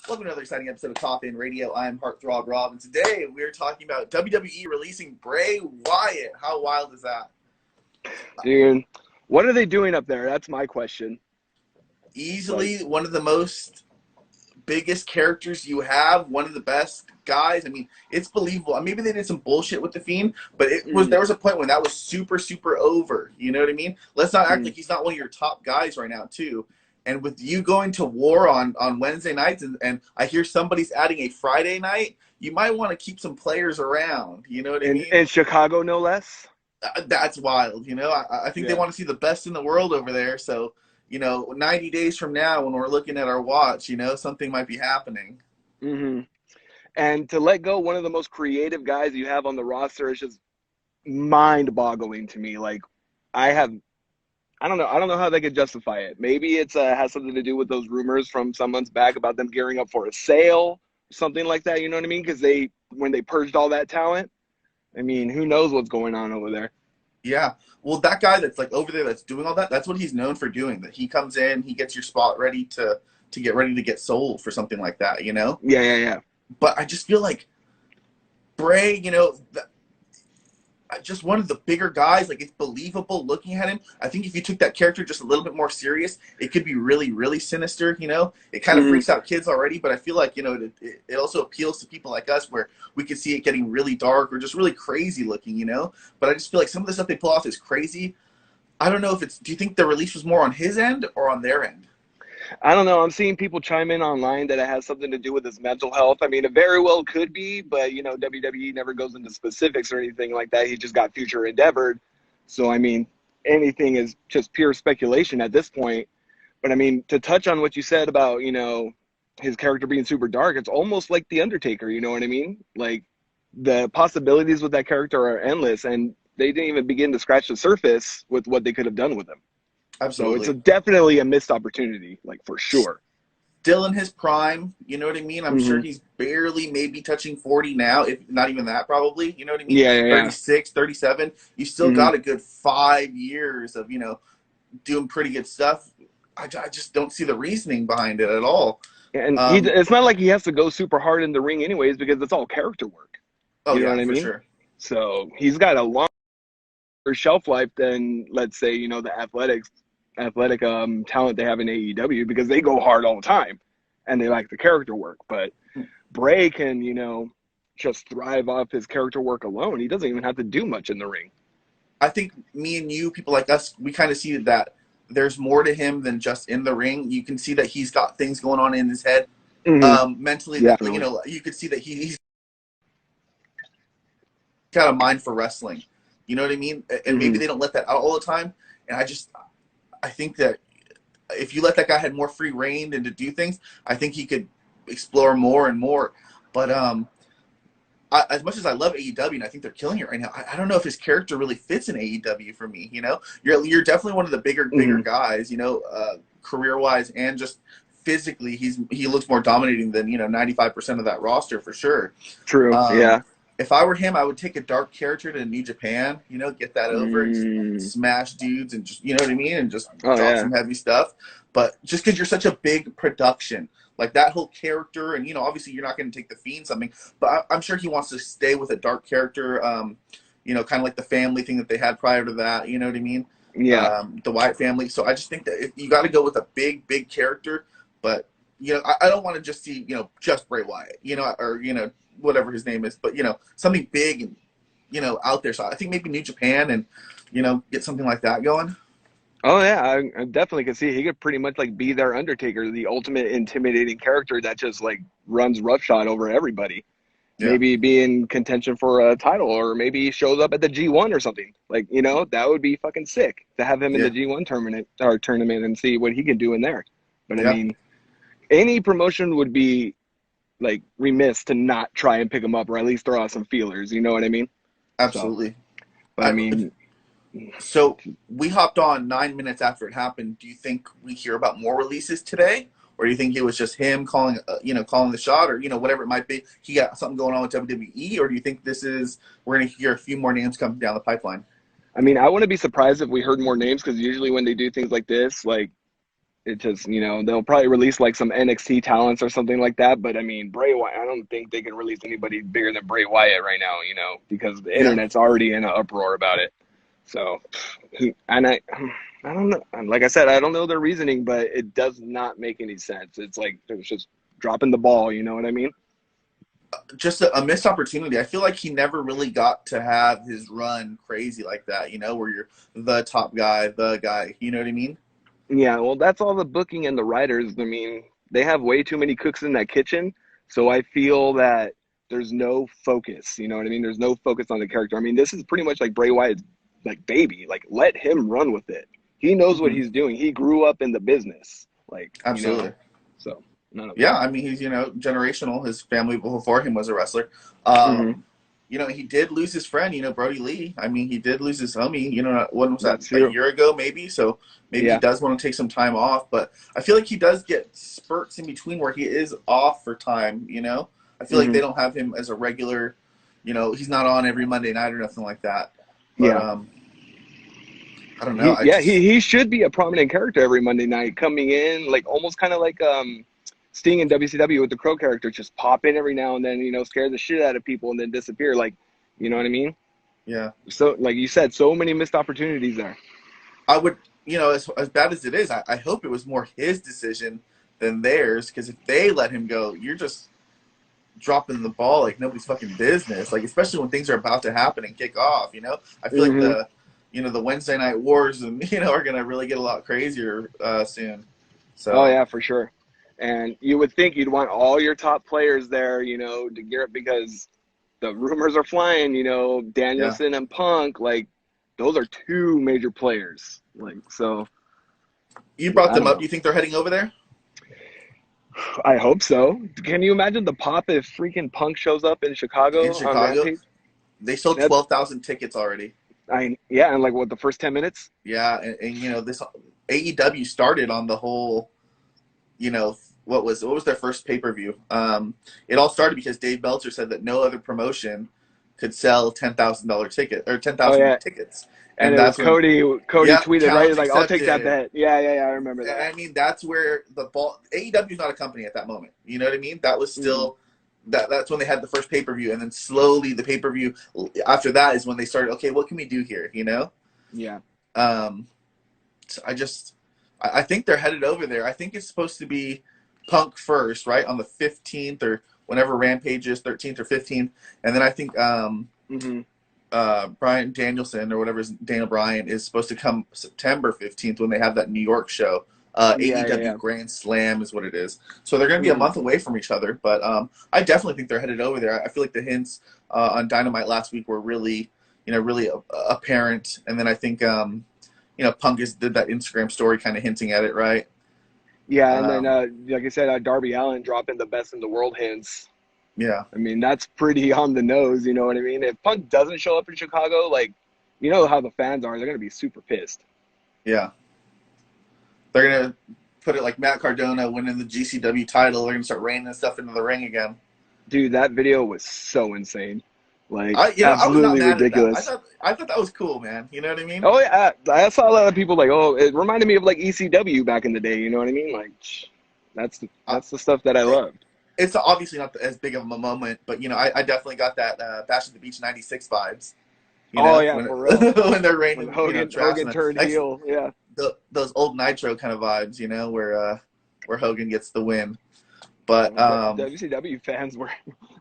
Welcome to another exciting episode of Coffee and Radio. I'm Heartthrob Rob, and today we're talking about WWE releasing Bray Wyatt. How wild is that? Dude, what are they doing up there? That's my question. Easily one of the most biggest characters you have, one of the best guys. I mean, it's believable. Maybe they did some bullshit with The Fiend, but there was a point when that was super, super over. You know what I mean? Let's not act like he's not one of your top guys right now, too. And with you going to war on Wednesday nights, and I hear somebody's adding a Friday night, you might want to keep some players around. You know what I mean? In Chicago, no less? That's wild. You know, I think they want to see the best in the world over there. So, 90 days from now when we're looking at our watch, something might be happening. Mm-hmm. And to let go one of the most creative guys you have on the roster is just mind-boggling to me. Like, I don't know how they could justify it. Maybe it's has something to do with those rumors from some months back about them gearing up for a sale, something like that. You know what I mean? Because when they purged all that talent, who knows what's going on over there? Yeah. Well, that guy that's like over there that's doing all that, that's what he's known for doing. That he comes in, he gets your spot ready to get ready to get sold for something like that. Yeah. But I just feel like Bray, just one of the bigger guys. Like, it's believable looking at him. I think if you took that character just a little bit more serious, it could be really, really sinister. It kind of freaks out kids already, but I feel like it also appeals to people like us, where we could see it getting really dark or just really crazy looking. But I just feel like some of the stuff they pull off is crazy. I don't know if it's. Do you think the release was more on his end or on their end? I don't know. I'm seeing people chime in online that it has something to do with his mental health. It very well could be, but, WWE never goes into specifics or anything like that. He just got future endeavored. So, anything is just pure speculation at this point. But, to touch on what you said about, his character being super dark, it's almost like The Undertaker, you know what I mean? Like, the possibilities with that character are endless, and they didn't even begin to scratch the surface with what they could have done with him. Absolutely. So it's definitely a missed opportunity, like, for sure. Still in his prime, you know what I mean? I'm sure he's barely maybe touching 40 now, if not even that probably, you know what I mean? Yeah. 36, 37. You still got a good 5 years of, doing pretty good stuff. I just don't see the reasoning behind it at all. And it's not like he has to go super hard in the ring anyways, because it's all character work. You know what I mean? Sure. So he's got a longer shelf life than, let's say, the athletic talent they have in AEW, because they go hard all the time and they like the character work. But Bray can, just thrive off his character work alone. He doesn't even have to do much in the ring. I think me and you, people like us, we kind of see that there's more to him than just in the ring. You can see that he's got things going on in his head, mentally. Definitely. That, you could see that he's got a mind for wrestling. You know what I mean? And maybe they don't let that out all the time. And I think that if you let that guy have more free reign and to do things, I think he could explore more and more. But as much as I love AEW and I think they're killing it right now, I don't know if his character really fits in AEW for me. You're definitely one of the bigger guys. Career-wise and just physically, he looks more dominating than 95% of that roster for sure. True. Yeah. If I were him, I would take a dark character to New Japan, get that over, and just smash dudes and just, you know what I mean? And just drop some heavy stuff. But just because you're such a big production, like that whole character, and, obviously you're not going to take the Fiend something, but I'm sure he wants to stay with a dark character, kind of like the family thing that they had prior to that, you know what I mean? Yeah. The Wyatt family. So I just think that you got to go with a big, big character, but, I don't want to just see, just Bray Wyatt, or, whatever his name is, but something big and out there. So I think maybe New Japan and get something like that going. Oh yeah, I definitely can see he could pretty much like be their Undertaker, the ultimate intimidating character that just like runs roughshod over everybody. Yeah. Maybe be in contention for a title, or maybe he shows up at the G1 or something. Like, that would be fucking sick to have him in the G1 tournament and see what he can do in there. But any promotion would be like remiss to not try and pick him up, or at least throw out some feelers. You know what I mean? Absolutely. So, so we hopped on 9 minutes after it happened. Do you think we hear about more releases today, or do you think it was just him calling the shot, or whatever it might be? He got something going on with WWE, or do you think we're going to hear a few more names come down the pipeline? I wouldn't be surprised if we heard more names, because usually when they do things like this, like it just, they'll probably release like some NXT talents or something like that. But I mean, Bray Wyatt, I don't think they can release anybody bigger than Bray Wyatt right now, because the Yeah. internet's already in an uproar about it. So, and I don't know. Like I said, I don't know their reasoning, but it does not make any sense. It's like they're just dropping the ball. You know what I mean? Just a missed opportunity. I feel like he never really got to have his run crazy like that, where you're the top guy, the guy. You know what I mean? Yeah, well, that's all the booking and the writers. I mean, they have way too many cooks in that kitchen. So I feel that there's no focus. You know what I mean? There's no focus on the character. I mean, this is pretty much like Bray Wyatt's like baby. Like, let him run with it. He knows what he's doing. He grew up in the business. Like, Absolutely. So none of Yeah, I mean, he's, generational. His family before him was a wrestler. He did lose his friend, Brody Lee. I mean, he did lose his homie, when was that, a year ago maybe? So maybe he does want to take some time off. But I feel like he does get spurts in between where he is off for time, I feel like they don't have him as a regular, he's not on every Monday night or nothing like that. But, I don't know. He should be a prominent character every Monday night coming in, like almost kind of like Sting in WCW with the Crow character, just pop in every now and then, scare the shit out of people and then disappear. Like, you know what I mean? Yeah. So, like you said, so many missed opportunities there. I would, as bad as it is, I hope it was more his decision than theirs, because if they let him go, you're just dropping the ball like nobody's fucking business. Like, especially when things are about to happen and kick off, I feel like the Wednesday night wars and, are going to really get a lot crazier soon. So. Oh, yeah, for sure. And you would think you'd want all your top players there, to gear up, because the rumors are flying, Danielson and Punk, like, those are two major players. Like, so. You brought them up. Do you think they're heading over there? I hope so. Can you imagine the pop if freaking Punk shows up in Chicago? On Rampage? They sold 12,000 tickets already. And like what, the first 10 minutes? Yeah, and this AEW started on the whole, what was their first pay-per-view? It all started because Dave Belcher said that no other promotion could sell $10,000 ticket or 10,000 tickets. And that's Cody tweeted, right? Like, I'll take that bet. Yeah, I remember that. I mean, that's where the ball. AEW is not a company at that moment. You know what I mean? That was still that's when they had the first pay-per-view, and then slowly the pay-per-view after that is when they started. Okay, what can we do here? Yeah. So I think they're headed over there. I think it's supposed to be Punk first, right, on the 15th or whenever Rampage is, 13th or 15th, and then I think Bryan Danielson or whatever, Daniel Bryan, is supposed to come September 15th when they have that New York show. AEW Grand Slam is what it is. So they're going to be a month away from each other, but I definitely think they're headed over there. I feel like the hints on Dynamite last week were really, really apparent, and then I think Punk did that Instagram story kind of hinting at it, right? Yeah, and then, like I said, Darby Allin dropping the best in the world hints. Yeah. I mean, that's pretty on the nose, you know what I mean? If Punk doesn't show up in Chicago, like, you know how the fans are. They're going to be super pissed. Yeah. They're going to put it like Matt Cardona winning the GCW title. They're going to start raining stuff into the ring again. Dude, that video was so insane. Like, absolutely I was not mad ridiculous. At that. I thought that was cool, man. You know what I mean? Oh, yeah. I saw a lot of people like, it reminded me of, like, ECW back in the day. You know what I mean? Like, that's the stuff that I loved. It's obviously not as big of a moment, but, I definitely got that Bash at the Beach 96 vibes. For real. When they're raining. When Hogan turned heel, yeah. Those old Nitro kind of vibes, where Hogan gets the win. But WCW fans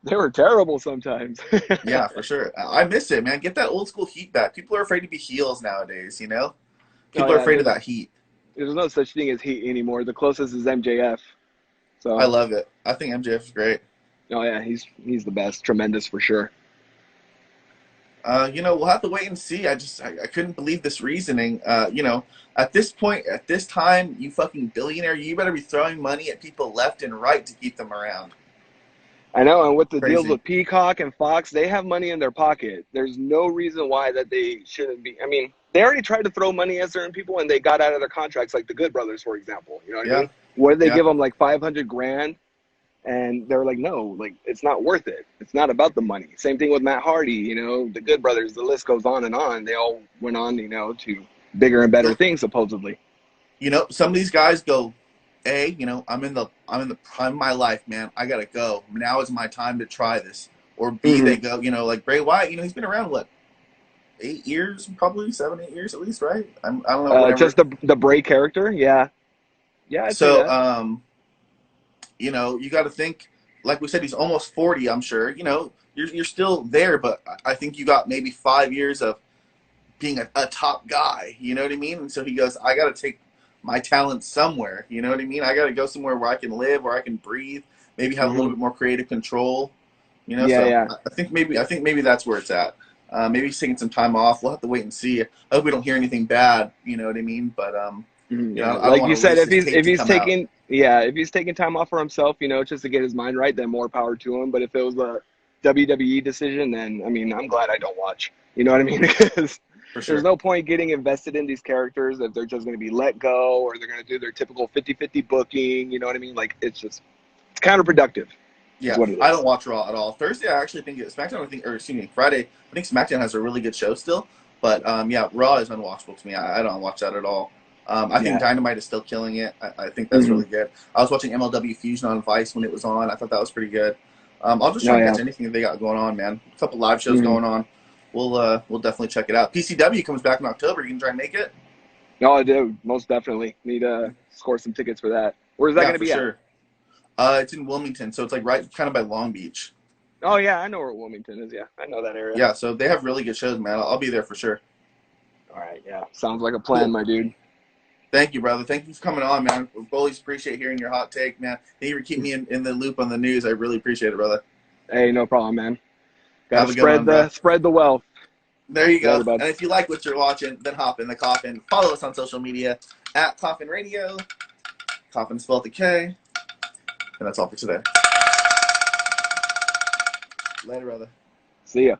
they were terrible sometimes. Yeah, for sure. I miss it, man. Get that old school heat back. People are afraid to be heels nowadays, People are afraid of that heat. There's no such thing as heat anymore. The closest is MJF. So I love it. I think MJF is great. Oh yeah, he's the best. Tremendous for sure. We'll have to wait and see. I couldn't believe this reasoning. At this point, at this time, you fucking billionaire, you better be throwing money at people left and right to keep them around. I know, and with the Crazy. deals with Peacock and Fox, they have money in their pocket. There's no reason why that they shouldn't be. I mean, they already tried to throw money at certain people, and they got out of their contracts, like the Good Brothers, for example. You know what I mean? Where they give them like $500,000, and they're like, no, like it's not worth it. It's not about the money. Same thing with Matt Hardy. The Good Brothers. The list goes on and on. They all went on, to bigger and better things supposedly. Some of these guys go I'm in the prime of my life, man. I gotta go. Now is my time to try this. Or B, Mm-hmm. they go, like Bray Wyatt. He's been around what, 8 years, probably 7, 8 years at least, right? I don't know, whatever. Just the Bray character, yeah, yeah, I'd say So, that. you got to think, like we said, he's almost 40. I'm sure. You're still there, but I think you got maybe 5 years of being a top guy. You know what I mean? And so he goes, I got to take my talent somewhere. You know what I mean? I got to go somewhere where I can live, where I can breathe, maybe have a little Mm-hmm. bit more creative control. Yeah, So yeah. I think maybe that's where it's at. Maybe he's taking some time off. We'll have to wait and see. I hope we don't hear anything bad. You know what I mean? But Yeah, I don't like want you to said, waste his tape if to he's come out. taking yeah, if he's taking time off for himself, just to get his mind right, then more power to him. But if it was a WWE decision, then I mean, I'm glad I don't watch. You know what I mean? Because For there's sure. no point getting invested in these characters if they're just going to be let go or they're going to do their typical 50-50 booking. You know what I mean? Like it's counterproductive, is Yeah, what it I don't is. watch Raw at all. Thursday, I actually think SmackDown. Or excuse me, Friday. I think SmackDown has a really good show still. But yeah, Raw is unwatchable to me. I don't watch that at all. I think Yeah. Dynamite is still killing it. I think that's Hmm. really good. I was watching MLW Fusion on Vice when it was on. I thought that was pretty good. I'll just try No, and yeah. catch anything that they got going on, man. A couple live shows Hmm. going on. We'll definitely check it out. PCW comes back in October. You can try and make it. No, I do most definitely need to score some tickets for that. Where's that Yeah, going to for be at? sure. It's in Wilmington, so it's like right kind of by Long Beach. Oh yeah, I know where Wilmington is. Yeah, I know that area. Yeah, so they have really good shows, man. I'll be there for sure. All right, yeah. Sounds like a plan, Cool. my dude. Thank you, brother. Thank you for coming on, man. We always appreciate hearing your hot take, man. Thank you for keeping me in the loop on the news. I really appreciate it, brother. Hey, no problem, man. Got to Have a good one, bro. spread the wealth. There you go. Later, bud. And if you like what you're watching, then hop in the coffin. Follow us on social media at Coffin Radio. Coffin spelled with a K. And that's all for today. Later, brother. See ya.